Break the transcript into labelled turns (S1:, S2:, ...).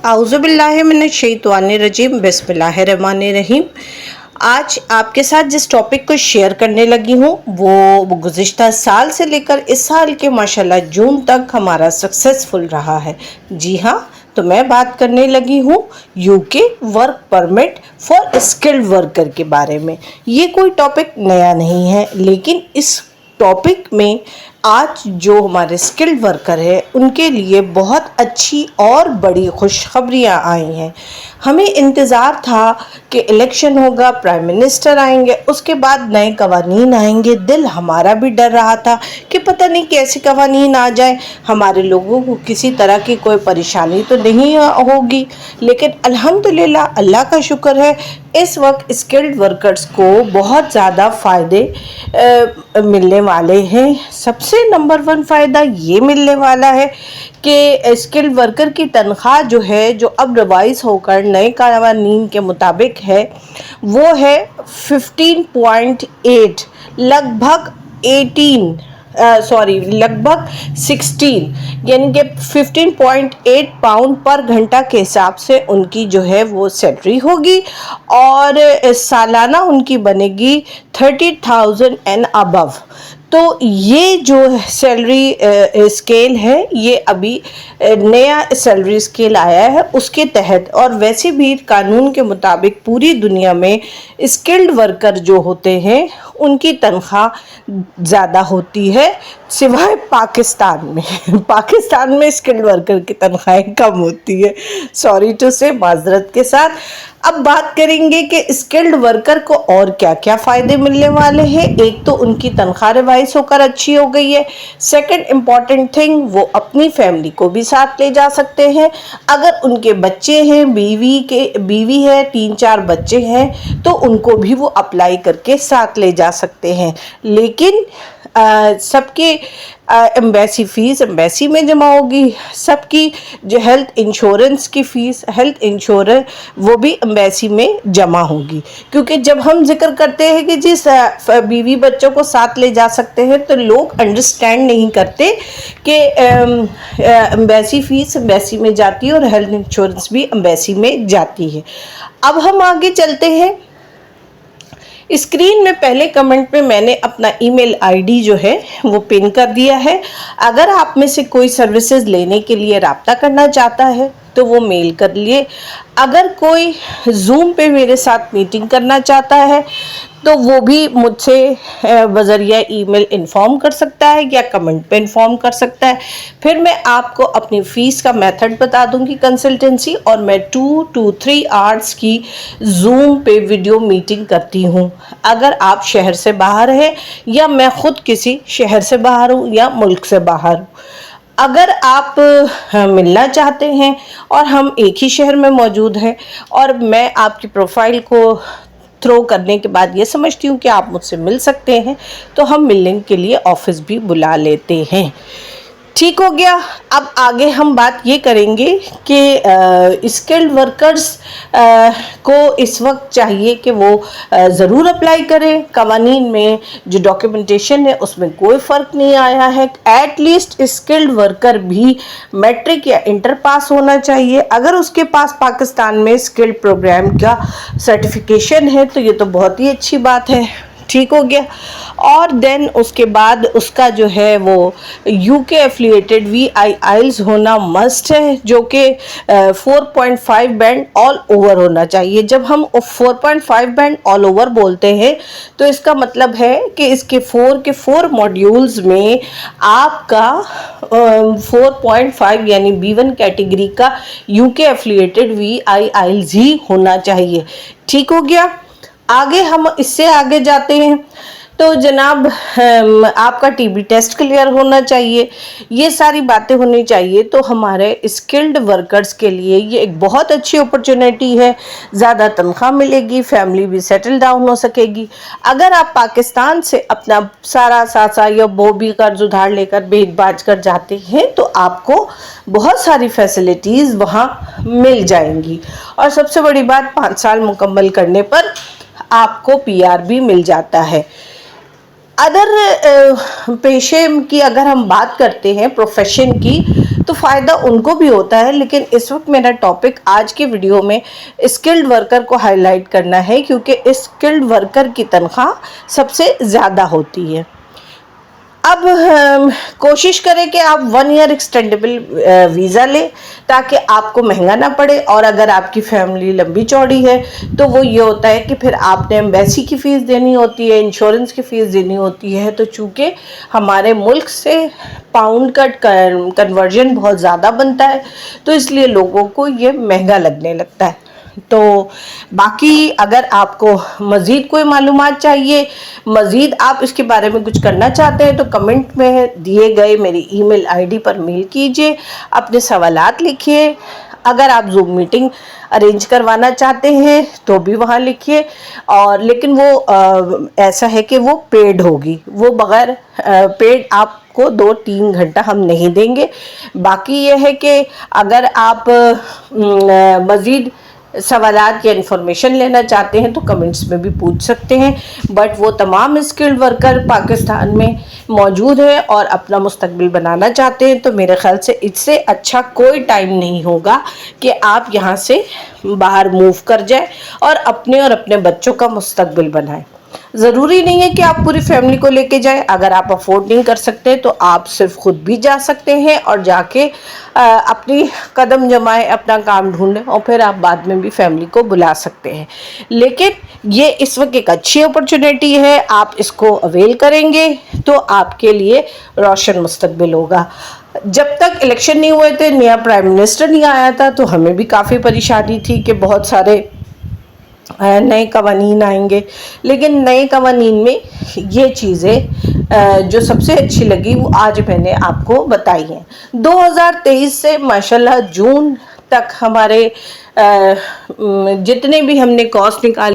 S1: आऊज़ु बिल्लाहि मिनश शैतानिर रजीम बिस्मिल्लाहिर्रहमानिर्रहीम। आज आपके साथ जिस टॉपिक को शेयर करने लगी हूँ वो गुज़िश्ता साल से लेकर इस साल के माशाल्लाह जून तक हमारा सक्सेसफुल रहा है। जी हाँ, तो मैं बात करने लगी हूँ UK work permit for skilled worker के बारे में। ये कोई टॉपिक नया नहीं है, लेकिन इस टॉपिक में आज जो हमारे स्किल्ड वर्कर हैं उनके लिए बहुत अच्छी और बड़ी खुशखबरियाँ आई हैं। हमें इंतज़ार था कि इलेक्शन होगा, प्राइम मिनिस्टर आएंगे, उसके बाद नए कवानीन आएंगे। दिल हमारा भी डर रहा था कि पता नहीं कैसे कवानीन आ जाए, हमारे लोगों को किसी तरह की कोई परेशानी तो नहीं होगी। लेकिन अल्हम्दुलिल्लाह, अल्लाह का शुक्र है, इस वक्त स्किल्ड वर्कर्स को बहुत ज़्यादा फ़ायदे मिलने वाले हैं। सबसे नंबर 1 फ़ायदा ये मिलने वाला है कि स्किल्ड वर्कर की तनख्वाह जो है, जो अब रिवाइज होकर नए कानून के मुताबिक है, वो है 15.8 लगभग 16, यानी कि 15.8 पाउंड पर घंटा के हिसाब से उनकी जो है वो सैलरी होगी और सालाना उनकी बनेगी 30,000 एंड अबव। तो ये जो सैलरी स्केल है, ये अभी नया सैलरी स्केल आया है उसके तहत। और वैसे भी कानून के मुताबिक पूरी दुनिया में स्किल्ड वर्कर जो होते हैं उनकी तनख्वाह ज़्यादा होती है, सिवाय पाकिस्तान में। पाकिस्तान में स्किल्ड वर्कर की तनख्वाहें कम होती है, सॉरी टू से, माजरत के साथ। अब बात करेंगे कि स्किल्ड वर्कर को और क्या क्या फ़ायदे मिलने वाले हैं। एक तो उनकी तनख्वाह रिवाइज होकर अच्छी हो गई है। सेकंड इम्पॉर्टेंट थिंग, वो अपनी फैमिली को भी साथ ले जा सकते हैं। अगर उनके बच्चे हैं, बीवी है, 3-4 बच्चे हैं, तो उनको भी वो अप्लाई करके साथ ले जा सकते हैं। लेकिन सबके एम्बेसी फ़ीस एम्बेसी में जमा होगी, सबकी जो हेल्थ इंश्योरेंस की फ़ीस, हेल्थ इंश्योरेंस, वो भी एम्बेसी में जमा होगी। क्योंकि जब हम जिक्र करते हैं कि जिस बीवी बच्चों को साथ ले जा सकते हैं, तो लोग अंडरस्टैंड नहीं करते कि एम्बेसी फ़ीस एम्बेसी में जाती है और हेल्थ इंश्योरेंस भी एम्बेसी में जाती है। अब हम आगे चलते हैं। स्क्रीन में पहले कमेंट में मैंने अपना ईमेल आईडी जो है वो पिन कर दिया है। अगर आप में से कोई सर्विसेज लेने के लिए रब्ता करना चाहता है तो वो मेल कर लिए। अगर कोई जूम पे मेरे साथ मीटिंग करना चाहता है तो वो भी मुझसे बज़रिया ईमेल इन्फॉर्म कर सकता है या कमेंट पे इन्फॉर्म कर सकता है। फिर मैं आपको अपनी फ़ीस का मेथड बता दूंगी कंसल्टेंसी, और मैं 2 to 3 आवर्स की जूम पे वीडियो मीटिंग करती हूँ। अगर आप शहर से बाहर हैं या मैं ख़ुद किसी शहर से बाहर हूँ या मुल्क से बाहर हूँ, अगर आप मिलना चाहते हैं और हम एक ही शहर में मौजूद हैं और मैं आपकी प्रोफाइल को थ्रो करने के बाद ये समझती हूँ कि आप मुझसे मिल सकते हैं, तो हम मिलने के लिए ऑफिस भी बुला लेते हैं। ठीक हो गया। अब आगे हम बात ये करेंगे कि स्किल्ड वर्कर्स को इस वक्त चाहिए कि वो ज़रूर अप्लाई करें। कवानीन में जो डॉक्यूमेंटेशन है उसमें कोई फ़र्क नहीं आया है। एट लीस्ट स्किल्ड वर्कर भी मैट्रिक या इंटर पास होना चाहिए। अगर उसके पास पाकिस्तान में स्किल्ड प्रोग्राम का सर्टिफिकेशन है तो ये तो बहुत ही अच्छी बात है। ठीक हो गया। और देन उसके बाद उसका जो है वो यूके एफिलिएटेड VIILs होना मस्ट है, जो कि 4.5 बैंड ऑल ओवर होना चाहिए। जब हम 4.5 बैंड ऑल ओवर बोलते हैं तो इसका मतलब है कि इसके 4 मॉड्यूल्स में आपका 4.5 यानी B1 कैटेगरी का यूके एफिलिएटेड VIILs ही होना चाहिए। ठीक हो गया। आगे हम इससे आगे जाते हैं तो जनाब, आपका TB टेस्ट क्लियर होना चाहिए। ये सारी बातें होनी चाहिए। तो हमारे स्किल्ड वर्कर्स के लिए ये एक बहुत अच्छी अपॉर्चुनिटी है। ज़्यादा तनख्वाह मिलेगी, फैमिली भी सेटल डाउन हो सकेगी। अगर आप पाकिस्तान से अपना सारा सासा या वो भी कर्ज उधार लेकर बेच बाज कर जाते हैं तो आपको बहुत सारी फैसिलिटीज़ वहाँ मिल जाएंगी। और सबसे बड़ी बात, 5 साल मुकम्मल करने पर आपको PR भी मिल जाता है। ادر پیشے کی اگر ہم بات کرتے ہیں پروفیشن کی تو فائدہ ان کو بھی ہوتا ہے، لیکن اس وقت میرا ٹاپک آج کے ویڈیو میں اسکلڈ ورکر کو ہائی لائٹ کرنا ہے، کیونکہ اسکلڈ ورکر کی تنخواہ سب سے زیادہ ہوتی ہے۔ اب کوشش کریں کہ آپ 1 ایئر ایکسٹینڈیبل ویزا لیں تاکہ آپ کو مہنگا نہ پڑے، اور اگر آپ کی فیملی لمبی چوڑی ہے تو وہ یہ ہوتا ہے کہ پھر آپ نے ایمبیسی کی فیس دینی ہوتی ہے، انشورنس کی فیس دینی ہوتی ہے، تو چونکہ ہمارے ملک سے پاؤنڈ کا کنورژن بہت زیادہ بنتا ہے تو اس لیے لوگوں کو یہ مہنگا لگنے لگتا ہے۔ تو باقی اگر آپ کو مزید کوئی معلومات چاہیے، مزید آپ اس کے بارے میں کچھ کرنا چاہتے ہیں تو کمنٹ میں دیے گئے میری ای میل آئی ڈی پر میل کیجئے، اپنے سوالات لکھیے۔ اگر آپ زوم میٹنگ ارینج کروانا چاہتے ہیں تو بھی وہاں لکھیے، اور لیکن وہ ایسا ہے کہ وہ پیڈ ہوگی، وہ بغیر پیڈ آپ کو 2-3 گھنٹہ ہم نہیں دیں گے۔ باقی یہ ہے کہ اگر آپ مزید سوالات یا انفارمیشن لینا چاہتے ہیں تو کمنٹس میں بھی پوچھ سکتے ہیں، بٹ وہ تمام اسکلڈ ورکر پاکستان میں موجود ہیں اور اپنا مستقبل بنانا چاہتے ہیں، تو میرے خیال سے اس سے اچھا کوئی ٹائم نہیں ہوگا کہ آپ یہاں سے باہر موو کر جائیں اور اپنے بچوں کا مستقبل بنائیں۔ ضروری نہیں ہے کہ آپ پوری فیملی کو لے کے جائیں، اگر آپ افورڈ نہیں کر سکتے تو آپ صرف خود بھی جا سکتے ہیں اور جا کے اپنی قدم جمائیں، اپنا کام ڈھونڈیں، اور پھر آپ بعد میں بھی فیملی کو بلا سکتے ہیں۔ لیکن یہ اس وقت ایک اچھی اپرچونیٹی ہے، آپ اس کو اویل کریں گے تو آپ کے لیے روشن مستقبل ہوگا۔ جب تک الیکشن نہیں ہوئے تھے، نیا پرائم منسٹر نہیں آیا تھا، تو ہمیں بھی کافی پریشانی تھی کہ بہت سارے نئے قوانین آئیں گے، لیکن نئے قوانین میں یہ چیزیں جو سب سے اچھی لگی وہ آج میں نے آپ کو بتائی ہیں۔ 2023 سے ماشاءاللہ جون تک ہمارے جتنے بھی ہم نے کاسٹ نکالے